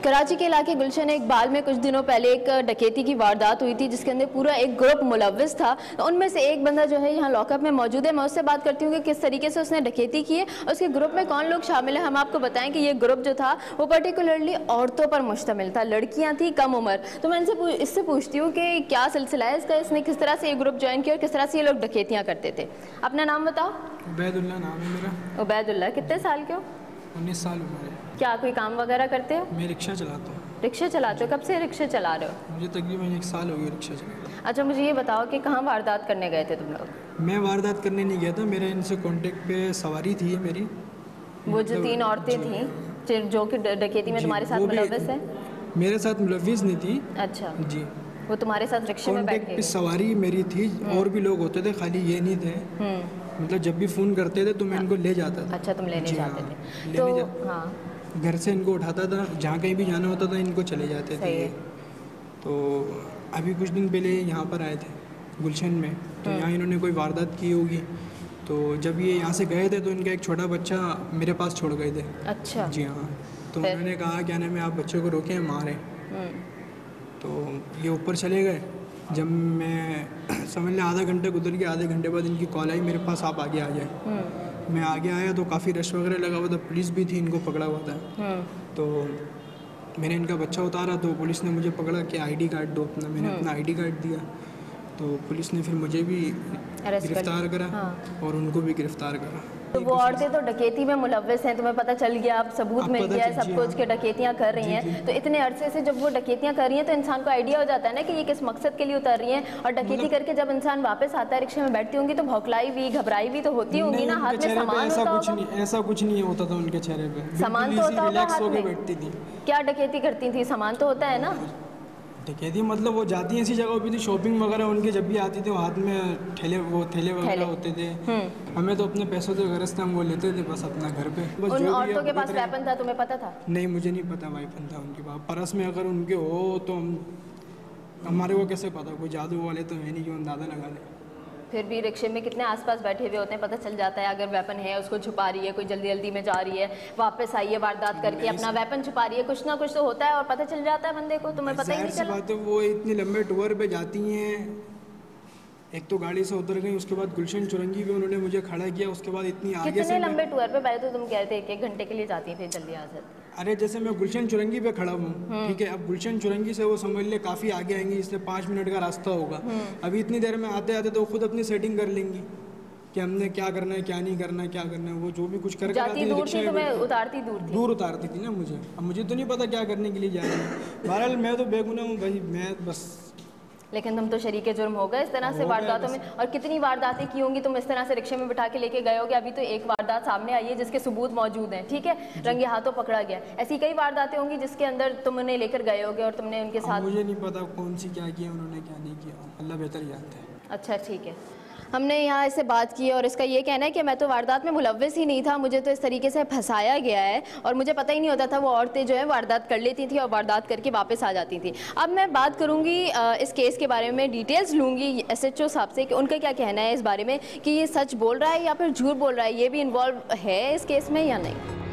कराची के इलाके गुलशन इकबाल में कुछ दिनों पहले एक डकैती की वारदात हुई थी जिसके अंदर पूरा एक ग्रुप मुलव्विस था। तो उनमें से एक बंदा जो है यहाँ लॉकअप में मौजूद है। मैं उससे बात करती हूँ कि किस तरीके से उसने डकैती की है और उसके ग्रुप में कौन लोग शामिल हैं। हम आपको बताएं कि ये ग्रुप जो था वो पर्टिकुलरली औरतों पर मुश्तमिल था, लड़कियाँ थी कम उम्र। तो मैं इससे पूछती हूँ कि क्या सिलसिला है इसका, इसने किस तरह से ये ग्रुप ज्वाइन किया और किस तरह से ये लोग डकैतियाँ करते थे। अपना नाम बताओ। उबैदुल्ला नाम है मेरा। उबैदुल्ला, कितने साल के हो? 19 साल उम्र है। क्या कोई काम वगैरह करते हो? मैं रिक्शा चलाता हूँ। रिक्शा चलाते हो? कब से रिक्शा चला रहे हो? मुझे तकरीबन 1 साल हो गया रिक्शा चलाते। अच्छा, मुझे ये बताओ कि कहाँ वारदात करने गए थे तुम लोग? मैं वारदात करने नहीं गया था, मेरे इनसे कांटेक्ट पे सवारी थी मेरी। वो जो 3 औरतें थीं जो कि डकैती में तुम्हारे साथ मुलव्विस है? मेरे साथ मुलव्विस नहीं थी। अच्छा जी, वो तुम्हारे साथ रिक्शे में बैठ पे सवारी मेरी थी। और भी लोग होते थे, खाली ये नहीं थे। मतलब जब भी फ़ोन करते थे तो मैं इनको ले जाता था। अच्छा, तुम लेने जाते थे तो हाँ, घर से इनको उठाता था, जहाँ कहीं भी जाना होता था इनको चले जाते थे। तो अभी कुछ दिन पहले यहाँ पर आए थे गुलशन में, तो यहाँ इन्होंने कोई वारदात की होगी। तो जब ये यहाँ से गए थे तो इनका एक छोटा बच्चा मेरे पास छोड़ गए थे। अच्छा जी हाँ। तो उन्होंने कहा क्या नाम है, आप बच्चे को रोकें, मारें। तो ये ऊपर चले गए। जब मैं समझ लें आधा घंटे गुजर गया, आधे घंटे बाद इनकी कॉल आई मेरे पास, आप आगे आ जाए। मैं आगे आया तो काफ़ी रश वगैरह लगा हुआ था, पुलिस भी थी, इनको पकड़ा हुआ था। तो मैंने इनका बच्चा उतारा तो पुलिस ने मुझे पकड़ा कि आईडी कार्ड दो अपना। मैंने अपना आईडी कार्ड दिया तो पुलिस ने फिर मुझे भी गिरफ्तार करा। और उनको भी गिरफ्तार करा। तो वो औरतें तो डकैती में मुलव्विस हैं, तुम्हें पता चल गया, अब सबूत मिल गया है सब कुछ के डकैतियाँ कर रही हैं। तो इतने अरसे से जब वो डकैतियाँ कर रही हैं तो इंसान को आइडिया हो जाता है ना कि ये किस मकसद के लिए उतर रही हैं। और डकैती करके जब इंसान वापस आता है, रिक्शे में बैठती होंगी तो भौखलाई भी, घबराई भी तो होती होंगी ना। हाथ में सामान होता होगा? ऐसा कुछ नहीं होता था उनके चेहरे पे, सामान तो होता होगा हाथ में। बैठती थी। क्या डकैती करती थी? सामान तो होता है ना। डकैती मतलब वो जाती ऐसी जगह पे थी, शॉपिंग वगैरह उनके जब भी आती थी वो हाथ में थैले वगैरह होते थे। हमें तो अपने पैसों से गरज था, हम वो लेते थे बस अपना घर पे। बस उन औरतों के पास वेपन था, तुम्हें पता था? नहीं, मुझे नहीं पता वेपन था उनके पास। परस में अगर उनके हो तो हमारे को कैसे पता, कोई जादू वाले तो है नहीं कि अंदाज़ा लगा ले। फिर भी रिक्शे में कितने आसपास बैठे हुए होते हैं, पता चल जाता है अगर वेपन है, उसको छुपा रही है, कोई जल्दी जल्दी में जा रही है, वापस आई है वारदात करके, अपना वेपन छुपा रही है, कुछ ना कुछ तो होता है और पता चल जाता है बंदे को। तुम्हें पता ही नहीं चला? बात है, वो इतने लंबे टूर पे जाती हैं। एक तो गाड़ी से उतर गई, उसके बाद गुलशन चुरंगी पे उन्होंने मुझे खड़ा किया, उसके बाद इतनी आगे से कितने लंबे टूर पे? पहले तो तुम कह रहे थे 1 घंटे के लिए जाती थी जल्दी यहाँ से। अरे जैसे मैं गुलशन चुरंगी पे खड़ा हूँ, ठीक है, अब गुलशन चुरंगी से वो समझ ले काफ़ी आगे आएंगी, इसलिए 5 मिनट का रास्ता होगा। अभी इतनी देर में आते आते तो खुद अपनी सेटिंग कर लेंगी कि हमने क्या करना है, क्या नहीं करना है, क्या करना है। वो जो भी कुछ कर जाती दूर थी, तुम्हें उतारती दूर उतारती थी ना मुझे। अब मुझे तो नहीं पता क्या करने के लिए जा रही है। बहरहाल मैं तो बेगुनाह हूँ भाई, मैं बस। लेकिन तुम तो शरीके जुर्म हो गए इस तरह से वारदातों में। और कितनी वारदातें की होंगी तुम इस तरह से रिक्शे में बिठा के लेके गए होगे। अभी तो एक वारदात सामने आई है जिसके सबूत मौजूद हैं, ठीक है, रंगे हाथों पकड़ा गया। ऐसी कई वारदातें होंगी जिसके अंदर तुम उन्हें लेकर गए होगे और तुमने उनके साथ। मुझे नहीं पता कौन सी क्या किया उन्होंने, क्या नहीं किया, अल्लाह बेहतर जानता है। अच्छा ठीक है, हमने यहाँ इससे बात की और इसका ये कहना है कि मैं तो वारदात में मुलव्विस ही नहीं था, मुझे तो इस तरीके से फंसाया गया है और मुझे पता ही नहीं होता था। वो औरतें जो है वारदात कर लेती थी और वारदात करके वापस आ जाती थी। अब मैं बात करूँगी इस केस के बारे में, डिटेल्स लूँगी SHO साहब से कि उनका क्या कहना है इस बारे में, कि ये सच बोल रहा है या फिर झूठ बोल रहा है, ये भी इन्वॉल्व है इस केस में या नहीं।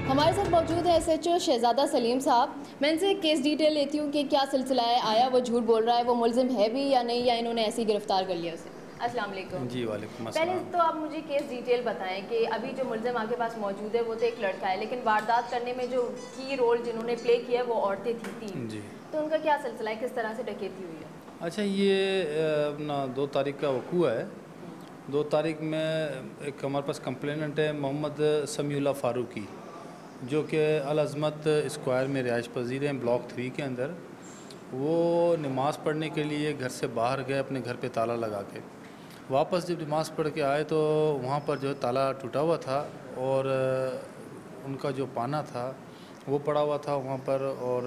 हमारे साथ मौजूद है SHO शहजादा सलीम साहब। मैं इनसे केस डिटेल लेती हूँ कि क्या सिलसिला है, आया वो झूठ बोल रहा है, वो मुलजिम है भी या नहीं, या इन्होंने ऐसे ही गिरफ्तार कर लिया उसे। अस्सलाम वालेकुम। जी वालेकुम अस्सलाम। पहले तो आप मुझे केस डिटेल बताएं कि अभी जो मुलजिम आपके पास मौजूद है वो तो एक लड़का है, लेकिन वारदात करने में जो की रोल जिन्होंने प्ले किया है वो औरतें थी 3। जी, तो उनका क्या सिलसिला है, किस तरह से डकैती हुई है? अच्छा, ये अपना 2 तारीख का वक़ूआ है। 2 तारीख में एक हमारे पास कंप्लेनेंट है मोहम्मद समीउल्लाह फ़ारूकी, जो कि अल-अज़मत स्क्वायर में रिहाइश पज़ीर हैं ब्लॉक 3 के अंदर। वो नमाज़ पढ़ने के लिए घर से बाहर गए, अपने घर पे ताला लगा के। वापस जब नमाज़ पढ़ के आए तो वहाँ पर जो ताला टूटा हुआ था और उनका जो पाना था वो पड़ा हुआ था वहाँ पर, और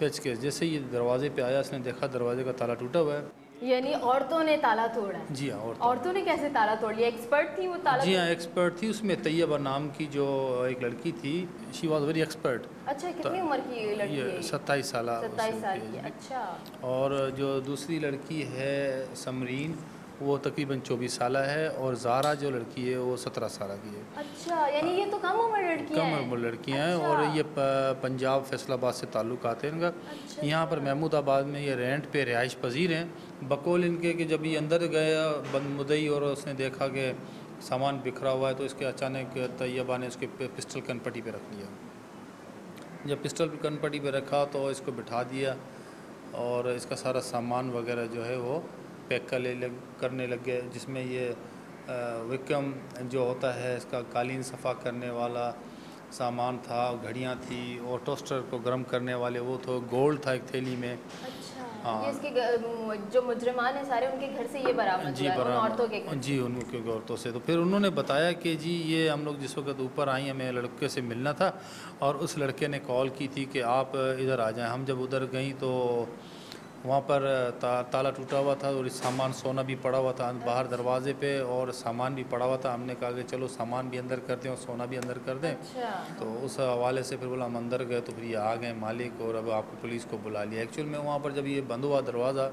पेचकस। जैसे ये दरवाज़े पे आया, इसने देखा दरवाज़े का ताला टूटा हुआ है। यानी औरतों ने ताला तोड़ा है? जी हाँ, औरतों ने कैसे ताला तोड़ लिया? एक्सपर्ट थी वो ताला? जी हाँ, एक्सपर्ट थी। उसमें तैयबा नाम की जो एक लड़की थी, शी वॉज वेरी एक्सपर्ट। अच्छा, कितनी उम्र की लड़की है? 27 साल। 27 साल की। अच्छा। और जो दूसरी लड़की है समरीन, वो तकरीबन 24 साल है, और ज़ारा जो लड़की है वो 17 साल की है। अच्छा, यानी ये तो कम उम्र लड़कियां हैं। कम उम्र लड़कियाँ हैं। अच्छा। और ये पंजाब फैसलाबाद से ताल्लुक़ आते हैं इनका। अच्छा, यहाँ पर महमूदाबाद में ये रेंट पे रिहाइश पजीर हैं। बकौल इनके कि जब ये अंदर गया बंद मुदई और उसने देखा कि सामान बिखरा हुआ है, तो इसके अचानक तैयबा ने उसके पिस्टल कनपट्टी पे रख लिया। जब पिस्टल कनपट्टी पे रखा तो इसको बिठा दिया और इसका सारा सामान वगैरह जो है वो पैक करने लग गए, जिसमें ये विक्रम जो होता है इसका कालीन सफ़ा करने वाला सामान था, घड़ियाँ थी और टोस्टर को गर्म करने वाले वो तो गोल्ड था एक थैली में। अच्छा, हाँ। ये इसके जो मुजरिमान हैं सारे उनके घर से ये बरामद जी हुआ है, उन बरामद, औरतों के घर जी उनके औरतों से। तो फिर उन्होंने बताया कि जी ये हम लोग जिस वक्त ऊपर आई हमें लड़के से मिलना था और उस लड़के ने कॉल की थी कि आप इधर आ जाएं। हम जब उधर गई तो वहाँ पर ताला टूटा हुआ था और सामान सोना भी पड़ा हुआ था बाहर दरवाजे पे और सामान भी पड़ा हुआ था। हमने कहा कि चलो सामान भी अंदर कर दें और सोना भी अंदर कर दें। अच्छा। तो उस हवाले से फिर बोला हम अंदर गए तो फिर ये आ गए मालिक और अब आपको पुलिस को बुला लिया। एक्चुअल में वहाँ पर जब ये बंद हुआ दरवाज़ा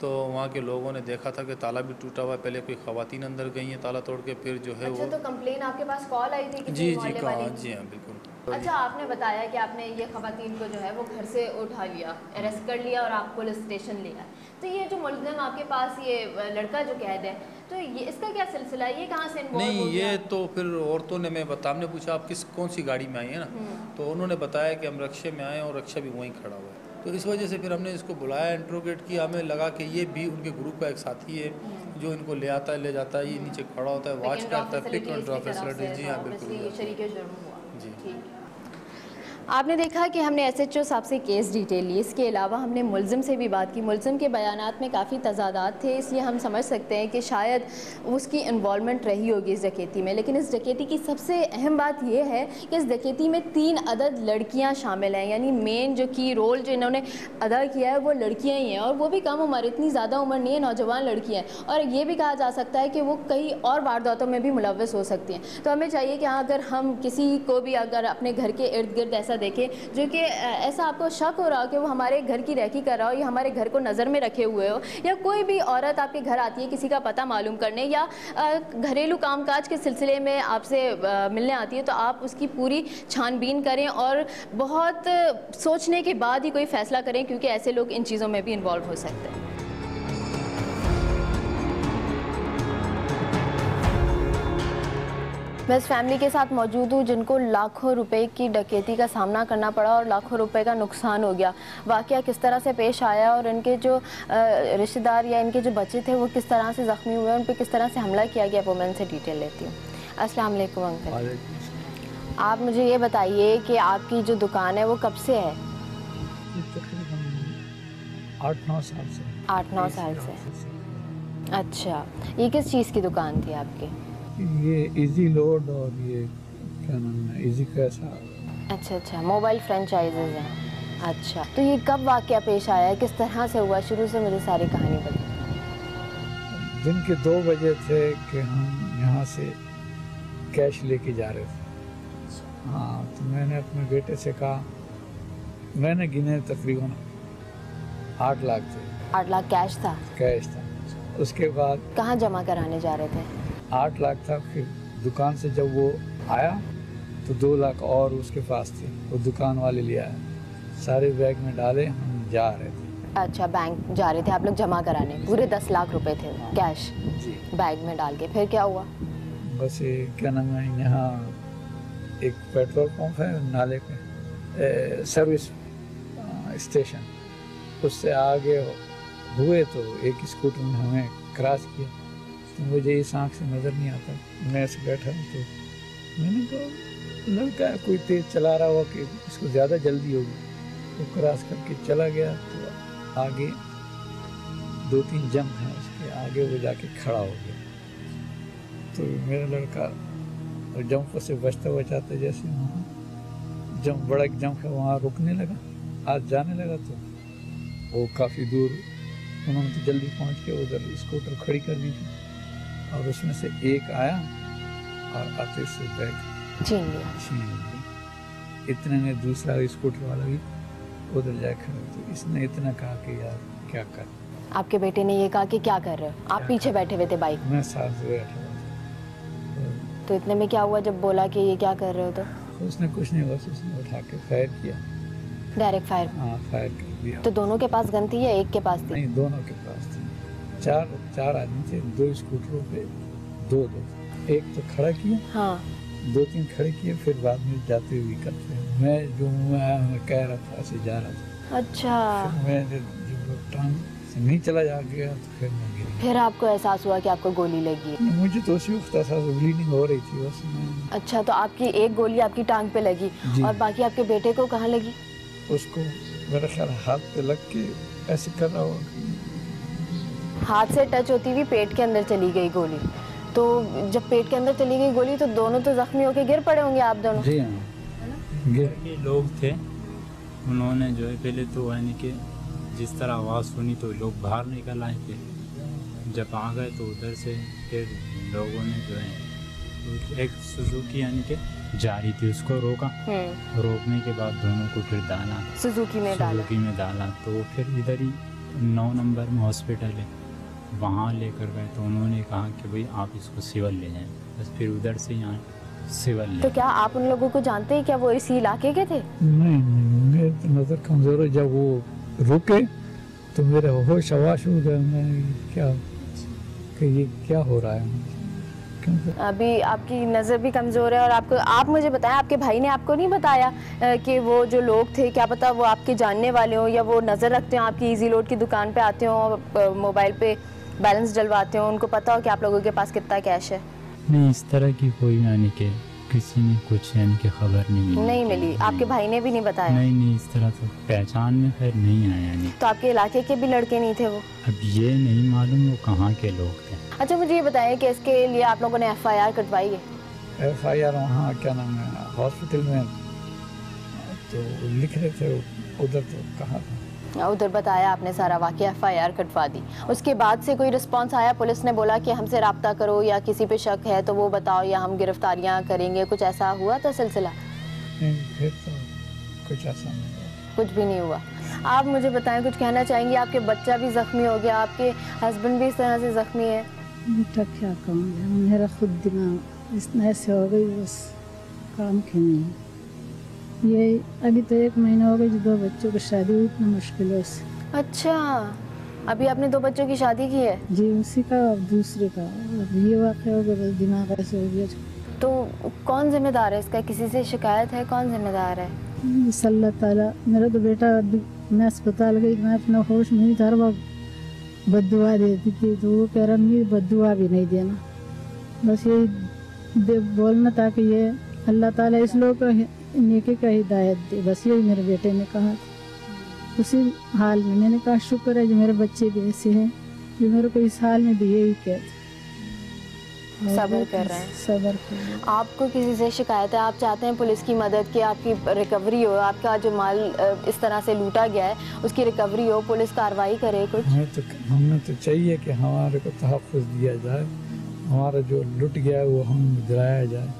तो वहाँ के लोगों ने देखा था कि ताला भी टूटा हुआ है। पहले कोई ख़वातीन अंदर गई हैं ताला तोड़ के, फिर जो है अच्छा, वो तो कंप्लेन आपके पास कॉल आई थी किसी जी मोहल्ले कहाँ, वाली? जी हाँ बिल्कुल। अच्छा, आपने बताया कि आपने ये ख़वातीन को जो है वो घर से उठा लिया, अरेस्ट कर लिया और आप पुलिस स्टेशन ले आए। तो ये जो मुलज़िम आपके पास ये लड़का जो कैद है, तो ये इसका क्या सिलसिला है, ये कहाँ से इन्वॉल्व नहीं हो गया? ये तो फिर औरतों ने हमने पूछा आप कौन सी गाड़ी में आई है ना, तो उन्होंने बताया कि हम रक्शे में आए और रक्शा भी वहीं खड़ा हुआ है। तो इस वजह से फिर हमने इसको बुलाया, इंट्रोगेट किया। हमें लगा कि ये भी उनके ग्रुप का एक साथी है जो इनको ले आता है ले जाता है, ये नीचे खड़ा होता है, वॉच करता है, पिक एंड ड्रॉप फैसिलिटी। जी हाँ बिल्कुल, शरीके जुर्म हुआ। जी ठीक। आपने देखा कि हमने एसएचओ साहब से केस डिटेल ली, इसके अलावा हमने मुलज़िम से भी बात की। मुलज़िम के बयानात में काफ़ी तज़ादात थे, इसलिए हम समझ सकते हैं कि शायद उसकी इन्वॉल्वमेंट रही होगी इस डकैती में। लेकिन इस डकैती की सबसे अहम बात यह है कि इस डकैती में 3 अदद लड़कियां शामिल हैं, यानी मेन जो की रोल जो इन्होंने अदा किया है वो लड़कियाँ ही हैं, और वो भी कम उम्र, इतनी ज़्यादा उम्र नहीं है, नौजवान लड़कियाँ हैं। और ये भी कहा जा सकता है कि वो कई और वारदातों में भी मुलव्वस हो सकती हैं। तो हमें चाहिए कि हाँ, अगर हम किसी को भी अगर अपने घर के इर्द गिर्द ऐसा देखें जो कि ऐसा आपको शक हो रहा हो कि वो हमारे घर की रैकी कर रहा हो या हमारे घर को नज़र में रखे हुए हो, या कोई भी औरत आपके घर आती है किसी का पता मालूम करने या घरेलू कामकाज के सिलसिले में आपसे मिलने आती है, तो आप उसकी पूरी छानबीन करें और बहुत सोचने के बाद ही कोई फ़ैसला करें, क्योंकि ऐसे लोग इन चीज़ों में भी इन्वॉल्व हो सकते हैं। मैं इस फैमिली के साथ मौजूद हूँ जिनको लाखों रुपए की डकैती का सामना करना पड़ा और लाखों रुपए का नुकसान हो गया। वाक़या किस तरह से पेश आया और इनके जो रिश्तेदार या इनके जो बच्चे थे वो किस तरह से ज़ख्मी हुए, उन पर किस तरह से हमला किया गया, वो मैं इनसे डिटेल लेती हूँ। अस्सलाम वालेकुम अंकल, आप मुझे ये बताइए कि आपकी जो दुकान है वो कब से है? 8-9 साल से। 8-9 साल से। अच्छा, ये किस चीज़ की दुकान थी आपकी? ये इजी लोड और ये क्या नाम है, इजी कैसा। अच्छा, मोबाइल फ्रेंचाइजेज हैं। अच्छा, तो ये कब वाक़या पेश आया, किस तरह से हुआ? शुरू से मुझे सारी कहानी बताइए। दिन के 2 बजे थे कि हम यहाँ से कैश लेके जा रहे थे। हाँ, तो मैंने अपने बेटे से कहा, मैंने गिने तकरीबन 8 लाख थे। 8 लाख कैश था? कैश था। उसके बाद कहाँ जमा कराने जा रहे थे? 8 लाख था। फिर दुकान से जब वो आया तो 2 लाख और उसके पास थे, वो दुकान वाले ले आया, सारे बैग में डाले, हम जा रहे थे। अच्छा, बैंक जा रहे थे आप लोग जमा कराने, पूरे 10 लाख रुपए थे कैश जी बैग में डाल के। फिर क्या हुआ? बस ये क्या नाम है, यहाँ एक पेट्रोल पंप है नाले पे, सर्विस स्टेशन, उससे आगे हुए तो एक स्कूटर ने हमें क्रॉस किया। तो मुझे इस आँख से नज़र नहीं आता, मैं ऐसे बैठा हूँ तो मैंने कहा लड़का है कोई तेज़ चला रहा हुआ कि इसको ज़्यादा जल्दी होगी, तो क्रॉस करके चला गया। तो आगे 2-3 जंप हैं, उसके आगे वो जाके खड़ा हो गया। तो मेरा लड़का जंप से बचता बचाता जैसे वहाँ जंप, बड़ा एक जंप है, वहाँ रुकने लगा, आज जाने लगा। तो वो काफ़ी दूर उन्होंने तो जल्दी पहुँच के उधर स्कूटर खड़ी कर दी थी, और उसमें से एक आया और आते से बैग छीन लिया। इतने में दूसरा स्कूटर वाला भी उधर जाए खड़ा। तो इसने इतना कहा कि यार क्या कर, आपके बेटे ने ये कहा कि क्या कर रहे हो, आप पीछे बैठे हुए थे बाइक, मैं साथ से बैठा हुआ तो इतने में क्या हुआ जब बोला कि ये क्या कर रहे हो? तो था। उसने कुछ नहीं, बस उसने उठा के फायर किया। Direct fire? हाँ, फायर कर दिया। तो दोनों के पास गन थी या एक के पास थी? नहीं, दोनों के पास थी। चार आदमी थे, 2 स्कूटरों पे, दो एक तो खड़ा किया, हाँ। 2-3 खड़े किए, फिर बाद में जाते हुए करते। मैं जो मैं कह रहा था ऐसे जा रहा था। अच्छा। फिर मैं जब टांग से नहीं चला जा गया तो फिर मैं गिर गया। फिर आपको एहसास हुआ कि आपको गोली लगी है? मुझे तो उसी वक्त ऐसा ब्लीडिंग हो रही थी बस। मैं अच्छा, तो आपकी एक गोली आपकी टांग पे लगी और बाकी आपके बेटे को कहाँ लगी? उसको मेरा ख्याल हाथ पे लग के ऐसे कर रहा हो। हाथ से टच होती हुई पेट के अंदर चली गई गोली। तो जब पेट के अंदर चली गई गोली तो दोनों तो जख्मी होके गिर पड़े होंगे आप दोनों? जी हाँ, के लोग थे, उन्होंने जो है पहले तो यानी कि जिस तरह आवाज़ सुनी तो लोग बाहर निकल आए थे। जब आ गए तो उधर से फिर लोगों ने जो है एक सुजुकी यानी कि जा रही थी उसको रोका। रोकने के बाद दोनों को फिर डाला, सुजुकी में डाला तो फिर इधर ही 9 नंबर में हॉस्पिटल है, वहाँ लेकर गए तो उन्होंने कहा कि भाई आप इसको सिविल ले जाएं। बस फिर उधर से यहाँ सिविल ले। तो क्या आप उन लोगों को जानते हैं? क्या वो इसी इलाके के थे? नहीं, मेरी तो नज़र कमज़ोर है। जब वो रुके तो मेरे होश आवाश हो गए। मैं क्या कि ये क्या हो रहा है? अभी आपकी नज़र भी कमज़ोर है और आप मुझे बताएं, आपके भाई ने आपको नहीं बताया कि वो जो लोग थे, क्या पता वो आपके जानने वाले हो या वो नज़र रखते हो, आपकी इजी लोड की दुकान पे आते हो, मोबाइल पे बैलेंस डलवाते हो, उनको पता हो कि आप लोगों के पास कितना कैश है? नहीं, इस तरह की कोई यानी कि किसी ने कुछ यानी कि खबर नहीं मिली। आपके भाई ने भी नहीं बताया? नहीं, इस तरह तो पहचान में फिर नहीं आया। यानी तो आपके इलाके के भी लड़के नहीं थे वो? अब ये नहीं मालूम वो कहाँ के लोग थे। अच्छा, मुझे ये बताएं कि इसके लिए आप लोगों ने FIR कटवाई है? FIR वहाँ क्या नाम है हॉस्पिटल में तो लिख रहे थे, उधर तो कहाँ था, उधर बताया आपने सारा वाक़या, FIR कटवा दी। उसके बाद से कोई रिस्पांस आया? पुलिस ने बोला कि हमसे रब्ता करो या किसी पे शक है तो वो बताओ या हम गिरफ्तारियां करेंगे, कुछ ऐसा हुआ था सिलसिला? नहीं, फिर तो कुछ ऐसा नहीं हुआ। कुछ भी नहीं हुआ। आप मुझे बताएं, कुछ कहना चाहेंगे? आपके बच्चा भी ज़ख्मी हो गया, आपके हस्बैंड भी इस तरह से ज़ख्मी है। बेटा क्या कहूँ, मेरा खुद दिमाग इतना ऐसे हो गई, बस काम की नहीं। ये अभी तो 1 महीना हो गया जो 2 बच्चों की शादी हुई, इतना मुश्किलों से। अच्छा, अभी आपने 2 बच्चों की शादी की है? जी, उसी का और दूसरे का। ये वाक़या हो गया, बस दिमाग ऐसे हो गया। तो कौन जिम्मेदार है इसका? किसी से शिकायत है? कौन जिम्मेदार है? अल्लाह ताला। मेरा तो बेटा, मैं अस्पताल गई, मैं अपना होश में नहीं था, हर वक्त बद्दुआ देती थी, तो वो कह रहा मुझे बद्दुआ भी नहीं देना, बस यही बोलना था कि ये अल्लाह ताला इस लोग को नेकी का हिदायत दे, बस यही मेरे बेटे ने कहा। उसी हाल में मैंने कहा शुक्र है जो मेरे बच्चे भी ऐसे हैं, जो मेरे को इस हाल में भी यही कहते सब्र कर रहे हैं। सब्र कर रहे हैं। आपको किसी से शिकायत है? आप चाहते हैं पुलिस की मदद की, आपकी रिकवरी हो, आपका जो माल इस तरह से लूटा गया है उसकी रिकवरी हो, पुलिस कार्रवाई करे कुछ? हमें तो चाहिए कि हमारे को तहफ़्फ़ुज़ दिया जाए, हमारा जो लुट गया है वो हम दिलाया जाए।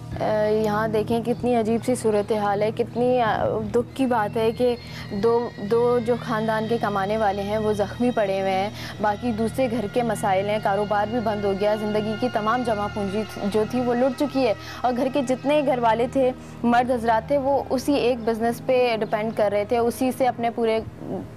यहाँ देखें कितनी अजीब सी सूरत हाल है, कितनी दुख की बात है कि दो जो ख़ानदान के कमाने वाले हैं वो ज़ख्मी पड़े हुए हैं, बाकी दूसरे घर के मसाइल हैं, कारोबार भी बंद हो गया, ज़िंदगी की तमाम जमा पूंजी जो थी वो लुट चुकी है और घर के जितने घर वाले थे, मर्द हजरात थे, वो उसी एक बिज़नेस पे डिपेंड कर रहे थे, उसी से अपने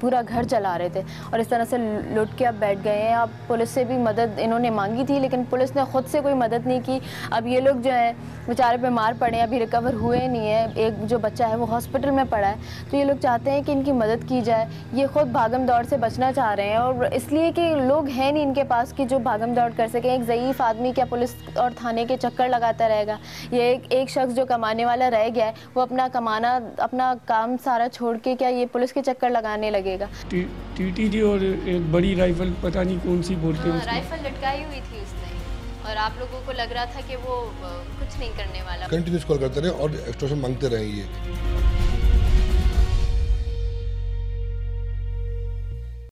पूरा घर चला रहे थे और इस तरह से लुट के अब बैठ गए हैं। अब पुलिस से भी मदद इन्होंने मांगी थी लेकिन पुलिस ने ख़ुद से कोई मदद नहीं की। अब ये लोग जो हैं बेचारे बीमार पड़े हैं, अभी रिकवर हुए नहीं है, एक जो बच्चा है वो हॉस्पिटल में पड़ा है, तो ये लोग चाहते हैं कि इनकी मदद की जाए। ये खुद भागम दौड़ से बचना चाह रहे हैं और इसलिए कि लोग हैं नहीं इनके पास कि जो भागम दौड़ कर सकें। एक ज़ईफ़ आदमी क्या पुलिस और थाने के चक्कर लगाता रहेगा? ये एक शख्स जो कमाने वाला रह गया है वो अपना कमाना, अपना काम सारा छोड़ के क्या ये पुलिस के चक्कर लगाने लगेगा? TTG और एक बड़ी राइफल, पता नहीं कौन सी बोलते हैं, राइफल लटकाई हुई थी उसने और आप लोगों को लग रहा था कि वो कुछ नहीं करने वाला। कंटिन्यूस कॉल करते रहे और एक्सटॉर्शन मांगते रहे ये।